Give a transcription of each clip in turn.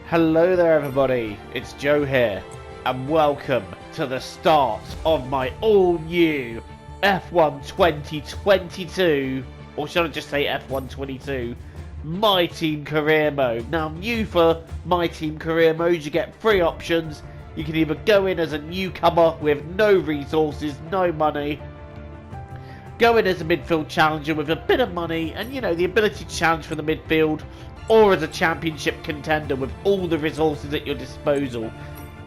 Hello there everybody, it's Joe here, and welcome to the start of my all-new F1 2022, or should I just say F1 22, My Team Career Mode. Now, new for My Team Career Mode, you get three options. You can either go in as a newcomer with no resources, no money, go in as a midfield challenger with a bit of money and, you know, the ability to challenge for the midfield, or as a championship contender with all the resources at your disposal.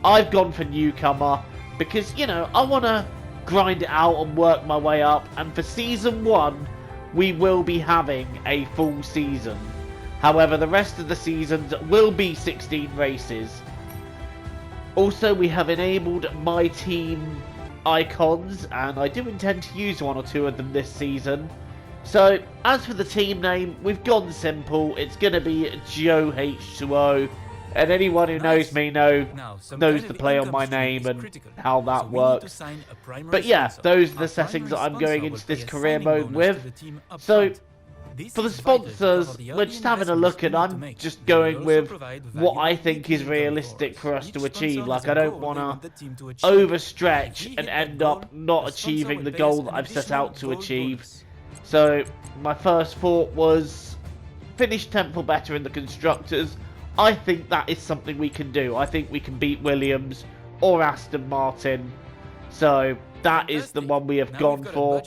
I've gone for newcomer because, you know, I want to grind it out and work my way up, and for season 1 we will be having a full season. However, the rest of the seasons will be 16 races. Also, we have enabled my team icons, and I do intend to use one or two of them this season. So, as for the team name, we've gone simple. It's going to be Joe H2O, and anyone who knows me knows the play on my name and how that works. But yeah, those are the settings that I'm going into this career mode with. So, for the sponsors, we're just having a look, and I'm just going with what I think is realistic for us to achieve. Like, I don't want to overstretch and end up not achieving the goal that I've set out to achieve. So, my first thought was finish 10th or better in the Constructors. I think that is something we can do. I think we can beat Williams or Aston Martin. So, that is the one we have gone for.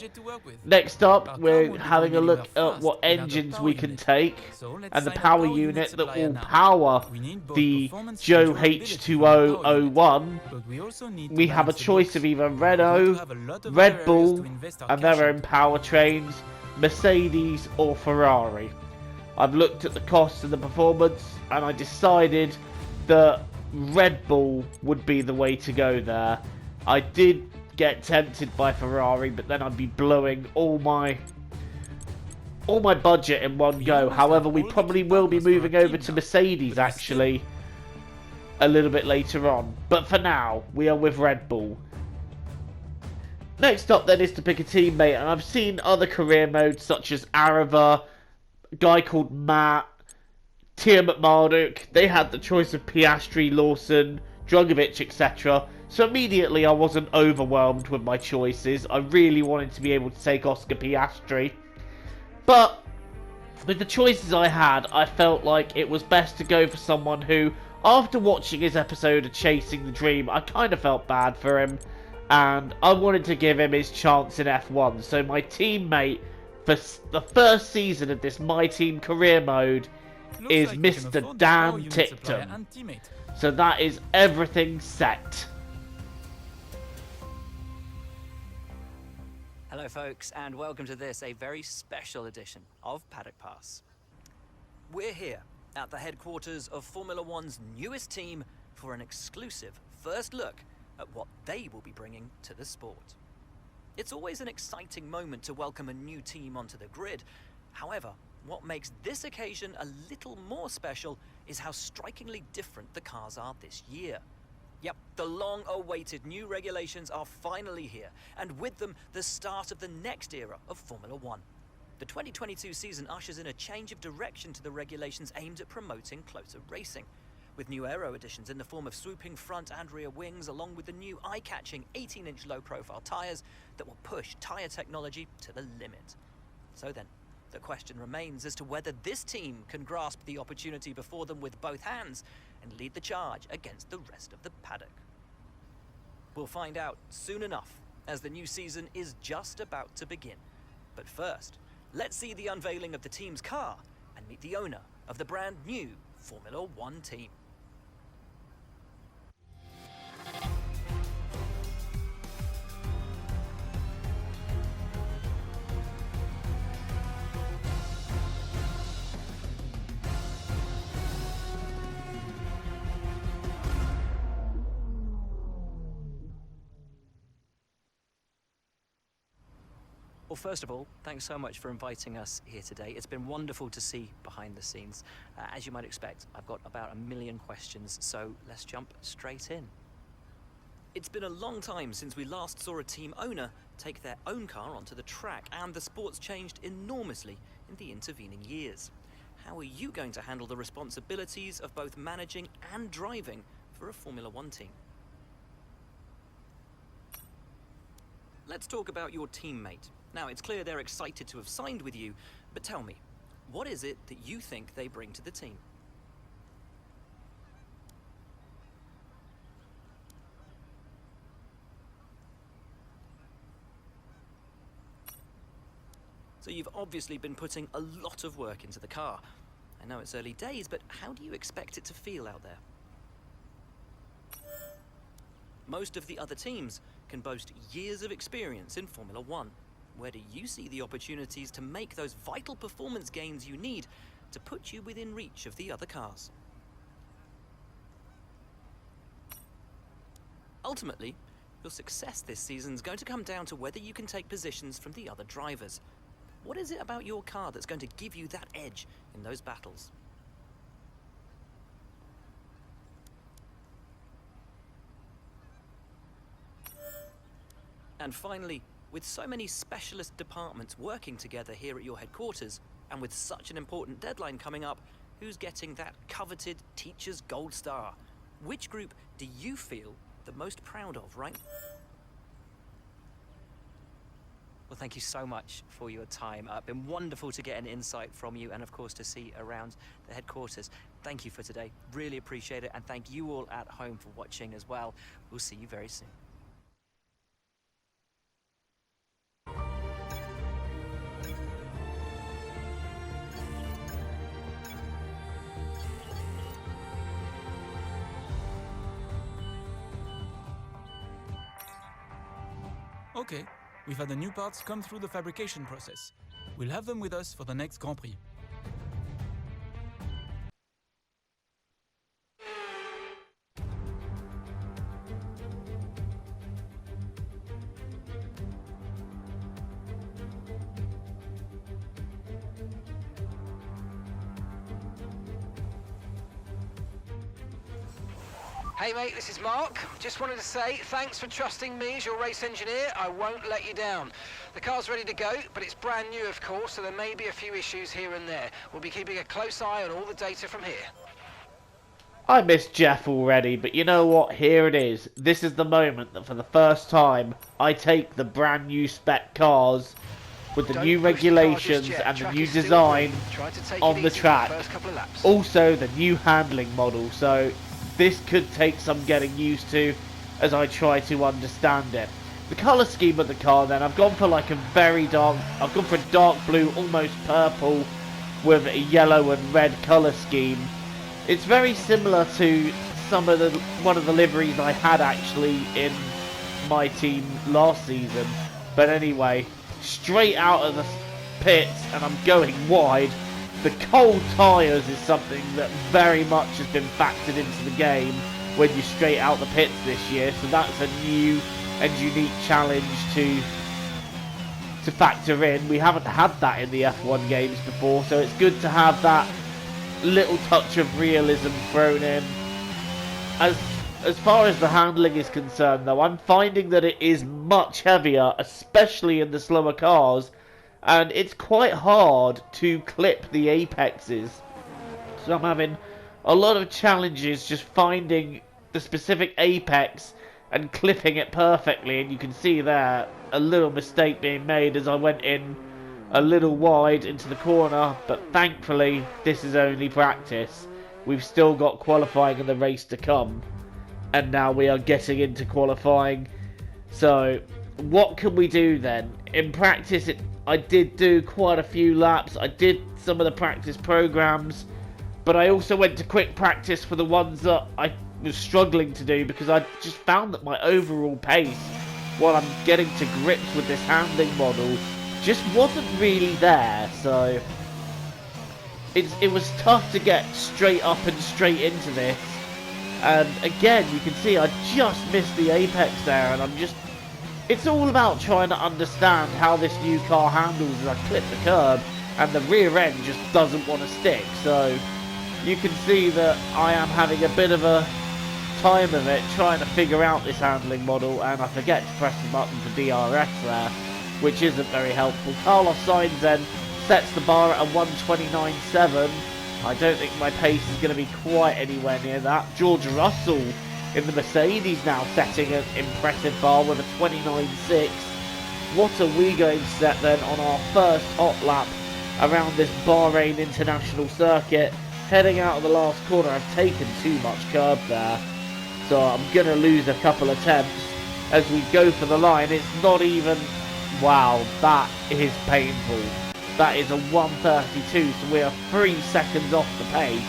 Next up, we're having a look at what engines we can take and the power unit that will power the Joe H2O01. We have a choice of either Renault, Red Bull and their own powertrains, Mercedes or Ferrari. I've looked at the costs and the performance, and I decided that Red Bull would be the way to go there. I did get tempted by Ferrari, but then I'd be blowing all my budget in one go. However, we probably will be moving over to Mercedes actually a little bit later on, but for now we are with Red Bull. Next up then is to pick a teammate, and I've seen other career modes such as Arava, a guy called Matt, Tia McMarduk. They had the choice of Piastri, Lawson, Drogovic, etc. So immediately I wasn't overwhelmed with my choices. I really wanted to be able to take Oscar Piastri. But with the choices I had, I felt like it was best to go for someone who, after watching his episode of Chasing the Dream, I kind of felt bad for him. And I wanted to give him his chance in F1. So my teammate for the first season of this My Team Career Mode is Mr. Dan Tipton. So that is everything set. Hello folks, and welcome to this, a very special edition of Paddock Pass. We're here at the headquarters of Formula One's newest team for an exclusive first look at what they will be bringing to the sport. It's always an exciting moment to welcome a new team onto the grid. However, what makes this occasion a little more special is how strikingly different the cars are this year. Yep, the long-awaited new regulations are finally here, and with them, the start of the next era of Formula One. The 2022 season ushers in a change of direction to the regulations aimed at promoting closer racing, with new aero additions in the form of swooping front and rear wings, along with the new eye-catching 18-inch low-profile tyres that will push tyre technology to the limit. So then, the question remains as to whether this team can grasp the opportunity before them with both hands and lead the charge against the rest of the paddock. We'll find out soon enough, as the new season is just about to begin. But first, let's see the unveiling of the team's car and meet the owner of the brand new Formula One team. Well, first of all, thanks so much for inviting us here today. It's been wonderful to see behind the scenes. As you might expect, I've got about a million questions, so let's jump straight in. It's been a long time since we last saw a team owner take their own car onto the track, and the sport's changed enormously in the intervening years. how are you going to handle the responsibilities of both managing and driving for a Formula One team? Let's talk about your teammate. Now, it's clear they're excited to have signed with you, but tell me, what is it that you think they bring to the team? So you've obviously been putting a lot of work into the car. I know it's early days, but how do you expect it to feel out there? Most of the other teams can boast years of experience in Formula One. Where do you see the opportunities to make those vital performance gains you need to put you within reach of the other cars? Ultimately, your success this season is going to come down to whether you can take positions from the other drivers. What is it about your car that's going to give you that edge in those battles? And finally, with so many specialist departments working together here at your headquarters, and with such an important deadline coming up, who's getting that coveted Teacher's Gold Star? Which group do you feel the most proud of, right? Well, thank you so much for your time. It's been wonderful to get an insight from you and, of course, to see around the headquarters. Thank you for today. Really appreciate it. And thank you all at home for watching as well. We'll see you very soon. Okay, we've had the new parts come through the fabrication process. We'll have them with us for the next Grand Prix. Hey mate, this is Mark. Just wanted to say thanks for trusting me as your race engineer. I won't let you down. The car's ready to go, but it's brand new of course, so there may be a few issues here and there. We'll be keeping a close eye on all the data from here. I missed Jeff already, but you know what? Here it is. This is the moment that for the first time I take the brand new spec cars with the new regulations and the new design on the track. Also the new handling model, so this could take some getting used to as I try to understand it. The colour scheme of the car then, I've gone for like a very dark, I've gone for a dark blue, almost purple with a yellow and red colour scheme. It's very similar to one of the liveries I had actually in my team last season. But anyway, straight out of the pits and I'm going wide. The cold tyres is something that very much has been factored into the game when you straight out the pits this year. So that's a new and unique challenge to factor in. We haven't had that in the F1 games before, so it's good to have that little touch of realism thrown in. As far as the handling is concerned though, I'm finding that it is much heavier, especially in the slower cars. And it's quite hard to clip the apexes. So I'm having a lot of challenges just finding the specific apex and clipping it perfectly. And you can see there a little mistake being made as I went in a little wide into the corner. But thankfully, this is only practice. We've still got qualifying in the race to come. And now we are getting into qualifying. So what can we do then? In practice, I did do quite a few laps. I did some of the practice programs, but I also went to quick practice for the ones that I was struggling to do because I just found that my overall pace, while I'm getting to grips with this handling model, just wasn't really there. So it was tough to get straight up and straight into this. And again, you can see I just missed the apex there, and it's all about trying to understand how this new car handles as I clip the curb, and the rear end just doesn't want to stick. So you can see that I am having a bit of a time of it trying to figure out this handling model, and I forget to press the button for DRS there, which isn't very helpful. Carlos Sainz then sets the bar at a 1:29.7, I don't think my pace is going to be quite anywhere near that. George Russell in the Mercedes now setting an impressive bar with a 29.6. What are we going to set then on our first hot lap around this Bahrain International Circuit? Heading out of the last corner, I've taken too much curb there, so I'm going to lose a couple attempts as we go for the line. It's not even... Wow, that is painful. That is a 1:32, so we are 3 seconds off the pace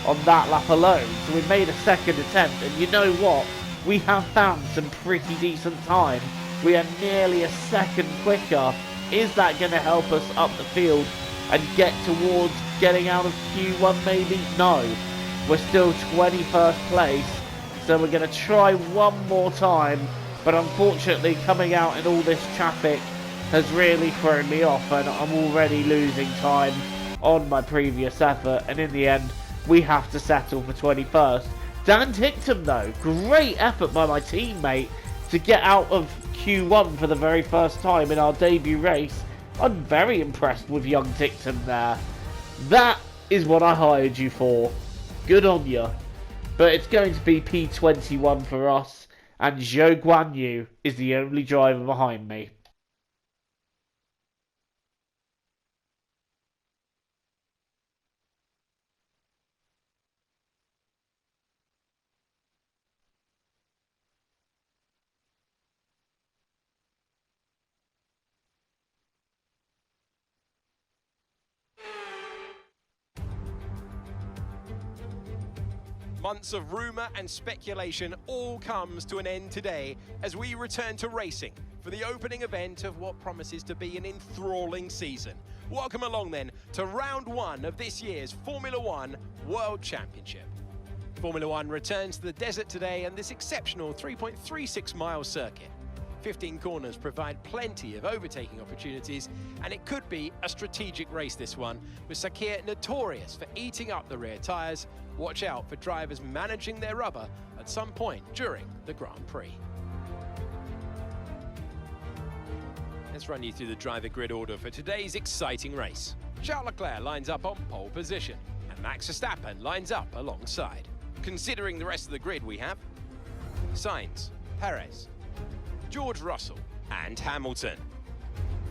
on that lap alone. So we made a second attempt, and you know what? We have found some pretty decent time. We are nearly a second quicker. Is that going to help us up the field and get towards getting out of Q1 maybe? No. We're still 21st place, so we're going to try one more time. But unfortunately, coming out in all this traffic has really thrown me off, and I'm already losing time on my previous effort, and in the end we have to settle for 21st. Dan Ticktum though, great effort by my teammate to get out of Q1 for the very first time in our debut race. I'm very impressed with young Ticktum there. That is what I hired you for. Good on you. But it's going to be P21 for us, and Zhou Guanyu is the only driver behind me. Months of rumour and speculation all comes to an end today as we return to racing for the opening event of what promises to be an enthralling season. Welcome along then to round one of this year's Formula One World Championship. Formula One returns to the desert today and this exceptional 3.36 mile circuit. 15 corners provide plenty of overtaking opportunities, and it could be a strategic race this one, with Sakhir notorious for eating up the rear tyres. Watch out for drivers managing their rubber at some point during the Grand Prix. Let's run you through the driver grid order for today's exciting race. Charles Leclerc lines up on pole position, and Max Verstappen lines up alongside. Considering the rest of the grid we have Sainz, Perez, George Russell and Hamilton,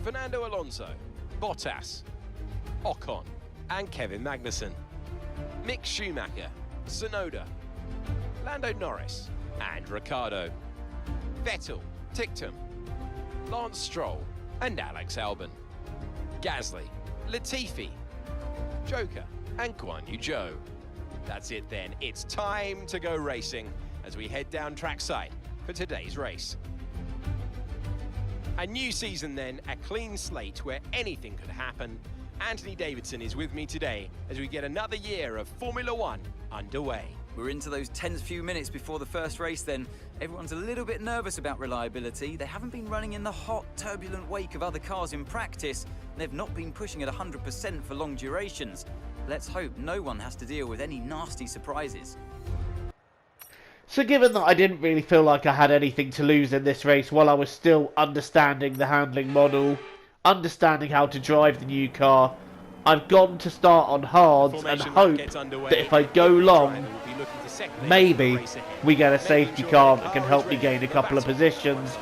Fernando Alonso, Bottas, Ocon and Kevin Magnussen, Mick Schumacher, Tsunoda, Lando Norris and Ricciardo, Vettel, Ticktum, Lance Stroll and Alex Albon, Gasly, Latifi, Joker and Guan Yu Zhou. That's it then, it's time to go racing as we head down trackside for today's race. A new season then, a clean slate where anything could happen. Anthony Davidson is with me today as we get another year of Formula One underway. We're into those tense few minutes before the first race then. Everyone's a little bit nervous about reliability. They haven't been running in the hot, turbulent wake of other cars in practice. They've not been pushing at 100% for long durations. Let's hope no one has to deal with any nasty surprises. So given that I didn't really feel like I had anything to lose in this race while I was still understanding the handling model, understanding how to drive the new car, I've gone to start on hards and hope that if I go long, maybe we get a safety car that can help me gain a couple of positions,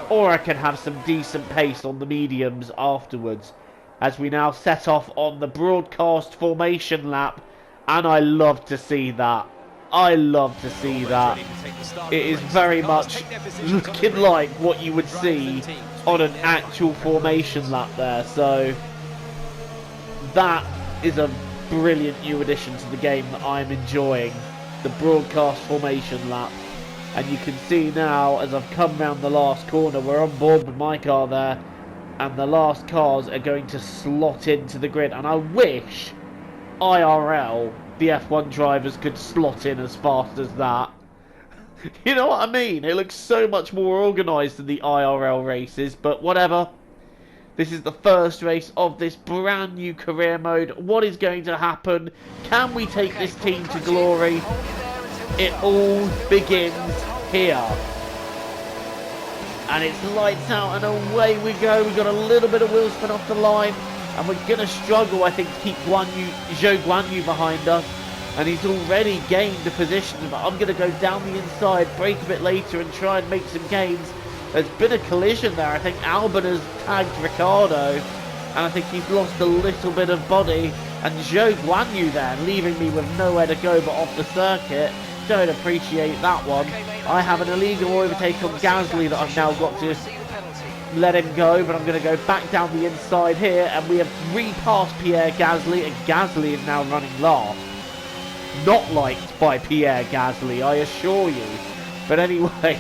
or I can have some decent pace on the mediums afterwards, as we now set off on the broadcast formation lap, and I love to see that. I love to see that. It is very much looking like what you would see on an actual formation lap there, so that is a brilliant new addition to the game that I'm enjoying, the broadcast formation lap. And you can see now as I've come round the last corner, we're on board with my car there, and the last cars are going to slot into the grid, and I wish IRL the F1 drivers could slot in as fast as that. You know what I mean? It looks so much more organised than the IRL races, but whatever. This is the first race of this brand new career mode. What is going to happen? Can we take this team to glory? It all begins here. And it's lights out and away we go. We got a little bit of wheel spin off the line. and we're going to struggle, I think, to keep Zhou Guanyu behind us. And he's already gained the position, but I'm going to go down the inside, break a bit later and try and make some gains. There's been a collision there. I think Albon has tagged Ricciardo, and I think he's lost a little bit of body. And Zhou Guanyu there, leaving me with nowhere to go but off the circuit. Don't appreciate that one. I have an illegal overtake on Gasly that I've now got to let him go, but I'm going to go back down the inside here, and we have repassed Pierre Gasly, and Gasly is now running last. Not liked by Pierre Gasly, I assure you. But anyway,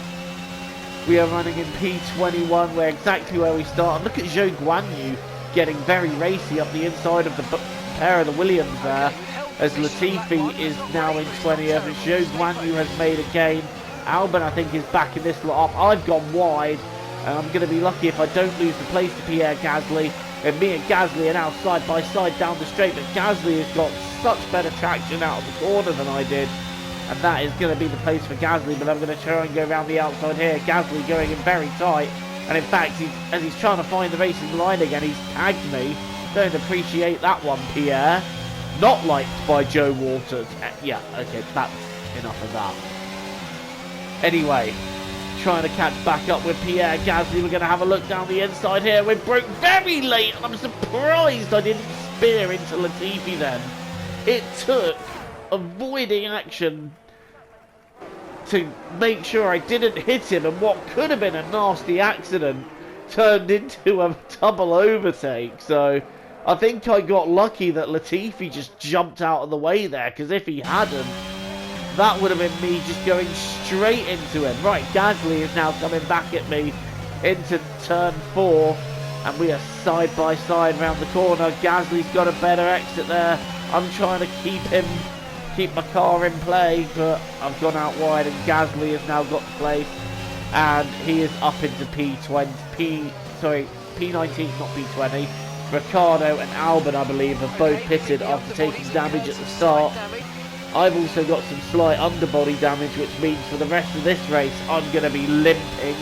we are running in P21. We're exactly where we started. Look at Zhou Guanyu getting very racy up the inside of the pair of the Williams there, as Latifi is now in 20th. Zhou Guanyu has made a gain. Albon, I think, is back in this lot up. I've gone wide, and I'm going to be lucky if I don't lose the place to Pierre Gasly. And me and Gasly are now side by side down the straight, but Gasly has got such better traction out of the corner than I did, and that is going to be the place for Gasly. But I'm going to try and go around the outside here. Gasly going in very tight, and in fact, as he's trying to find the racing line again, he's tagged me. Don't appreciate that one, Pierre. Not liked by Joe Waters. Yeah, okay, that's enough of that. Anyway, trying to catch back up with Pierre Gasly. We're going to have a look down the inside here. We broke very late, and I'm surprised I didn't spear into Latifi then. It took avoiding action to make sure I didn't hit him, and what could have been a nasty accident turned into a double overtake. So I think I got lucky that Latifi just jumped out of the way there, because if he hadn't, that would have been me just going straight into him. Right, Gasly is now coming back at me into turn 4, and we are side by side round the corner. Gasly's got a better exit there. I'm trying to keep my car in play, but I've gone out wide, and Gasly has now got the place, and he is up into P19, not P20. Ricciardo and Albon, I believe, have both pitted after taking damage at the start. I've also got some slight underbody damage, which means for the rest of this race I'm going to be limping,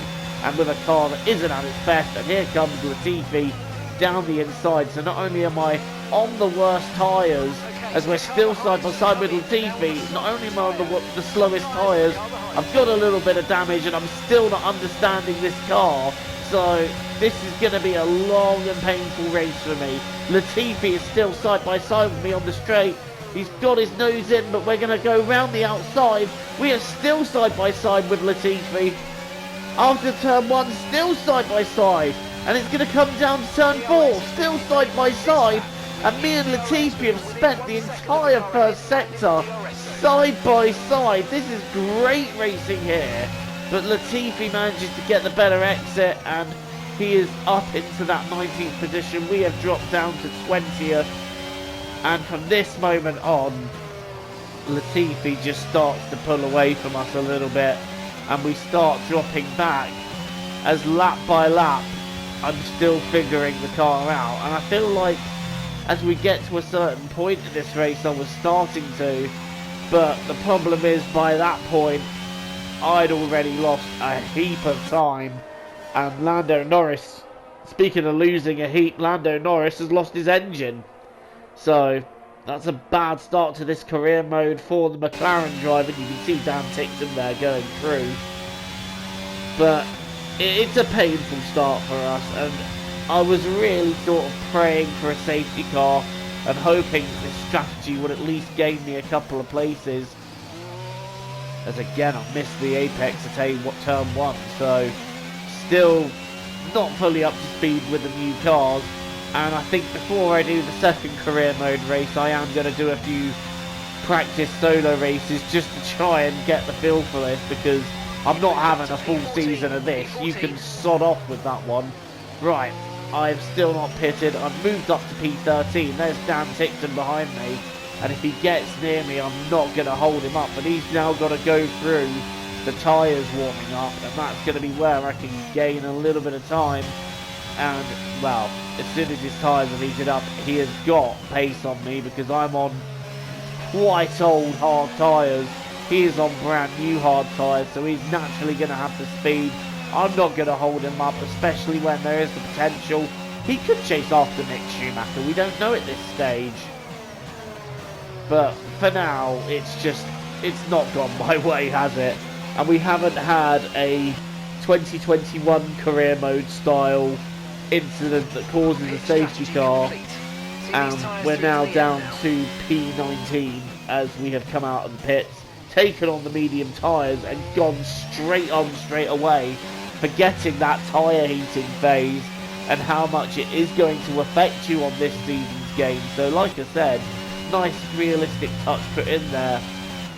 and with a car that isn't at its best. And here comes Latifi down the inside. So not only am I on the worst tyres, as we're still side by side with Latifi, not only am I on the slowest tyres, I've got a little bit of damage, and I'm still not understanding this car. So this is going to be a long and painful race for me. Latifi is still side by side with me on the straight. He's got his nose in, but we're going to go round the outside. We are still side by side with Latifi. After turn 1, still side by side. And it's going to come down to turn 4, still side by side. And me and Latifi have spent the entire first sector side by side. This is great racing here. But Latifi manages to get the better exit, and he is up into that 19th position. We have dropped down to 20th. And from this moment on, Latifi just starts to pull away from us a little bit, and we start dropping back as lap by lap I'm still figuring the car out. And I feel like as we get to a certain point in this race I was starting to, but the problem is by that point I'd already lost a heap of time, and Lando Norris, speaking of losing a heap, Lando Norris has lost his engine. So that's a bad start to this career mode for the McLaren driver. You can see Dan Tickton there going through. But it's a painful start for us, and I was really sort of praying for a safety car and hoping this strategy would at least gain me a couple of places. As again, I missed the apex at turn 1, so still not fully up to speed with the new cars. And I think before I do the second career mode race, I am going to do a few practice solo races just to try and get the feel for this, because I'm not having a full season of this. You can sod off with that one. Right, I've still not pitted. I've moved up to P13. There's Dan Tickton behind me. And if he gets near me, I'm not going to hold him up. But he's now got to go through the tyres warming up, and that's going to be where I can gain a little bit of time. And, well, as soon as his tyres have heated up, he has got pace on me, because I'm on quite old hard tyres. He is on brand new hard tyres, so he's naturally going to have the speed. I'm not going to hold him up, especially when there is the potential He could chase after Mick Schumacher, we don't know at this stage. But for now, it's not gone my way, has it? And we haven't had a 2021 career mode style incident that causes a safety car. And we're now down to P19 as we have come out of the pits, taken on the medium tyres and gone straight away, forgetting that tyre heating phase and how much it is going to affect you on this season's game. So like I said, nice realistic touch put in there.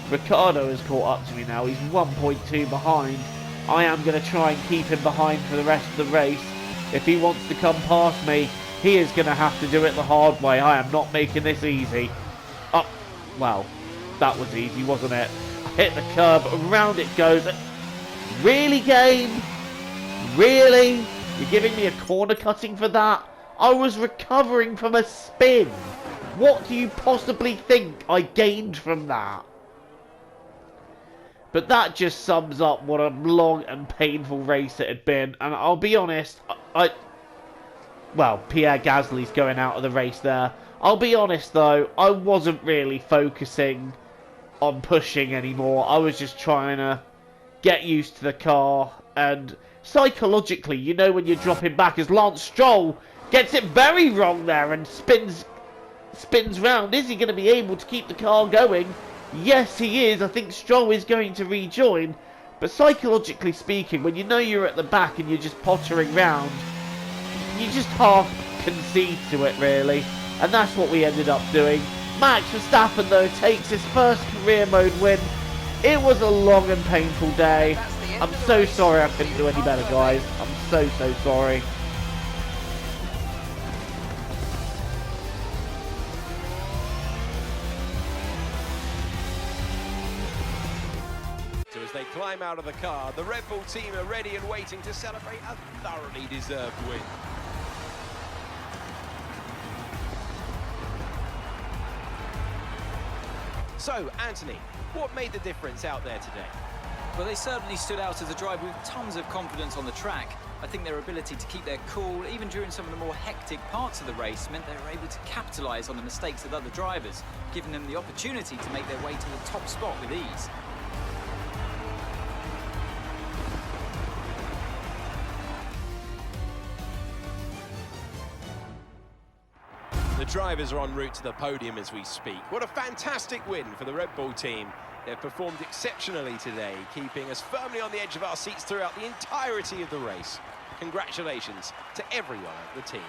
Ricciardo has caught up to me now, he's 1.2 behind. I am going to try and keep him behind for the rest of the race. If he wants to come past me, he is going to have to do it the hard way. I am not making this easy. Oh, well, that was easy, wasn't it? I hit the curb, around it goes. Really, game? Really? You're giving me a corner cutting for that? I was recovering from a spin. What do you possibly think I gained from that? But that just sums up what a long and painful race it had been. And I'll be honest, well, Pierre Gasly's going out of the race there. I'll be honest though, I wasn't really focusing on pushing anymore. I was just trying to get used to the car. And psychologically, you know when you're dropping back, as Lance Stroll gets it very wrong there and spins round. Is he going to be able to keep the car going? Yes, he is. I think Stroll is going to rejoin. But psychologically speaking, when you know you're at the back and you're just pottering round, you just half concede to it, really. And that's what we ended up doing. Max Verstappen, though, takes his first career mode win. It was a long and painful day. I'm so sorry I couldn't do any better, guys. I'm so sorry. As they climb out of the car, the Red Bull team are ready and waiting to celebrate a thoroughly deserved win. So, Anthony, what made the difference out there today? Well, they certainly stood out as a driver with tons of confidence on the track. I think their ability to keep their cool, even during some of the more hectic parts of the race, meant they were able to capitalise on the mistakes of other drivers, giving them the opportunity to make their way to the top spot with ease. The drivers are en route to the podium as we speak. What a fantastic win for the Red Bull team. They've performed exceptionally today, keeping us firmly on the edge of our seats throughout the entirety of the race. Congratulations to everyone at the team.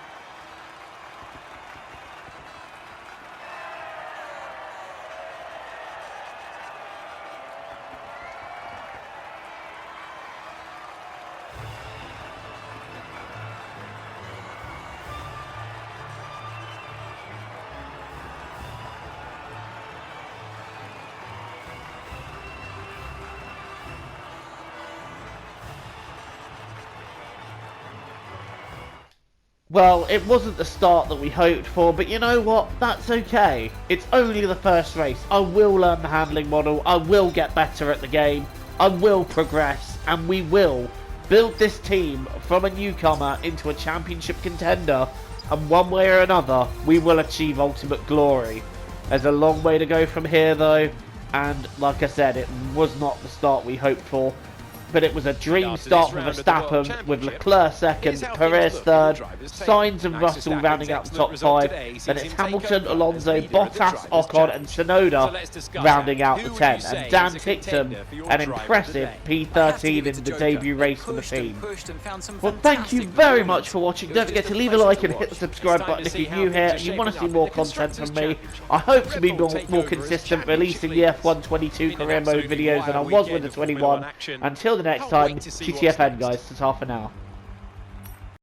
Well, it wasn't the start that we hoped for, but you know what? That's okay. It's only the first race. I will learn the handling model. I will get better at the game. I will progress, and we will build this team from a newcomer into a championship contender, and one way or another, we will achieve ultimate glory. There's a long way to go from here, though, and like I said, it was not the start we hoped for. But it was a dream start for Verstappen, with Leclerc second, Perez third, Sainz and Russell rounding out the top five. Then it's Hamilton, Alonso, Bottas, Ocon and Tsunoda rounding out the 10. And Dan Tickton, an impressive P13 in the debut race for the team. Well, thank you very much for watching. Don't forget to leave a like and hit the subscribe button if you're new here and you want to see more content from me. I hope to be more consistent, releasing the F1 22 career mode videos than I was with the 21. Until the next time, TTFN guys, ta-ta for now.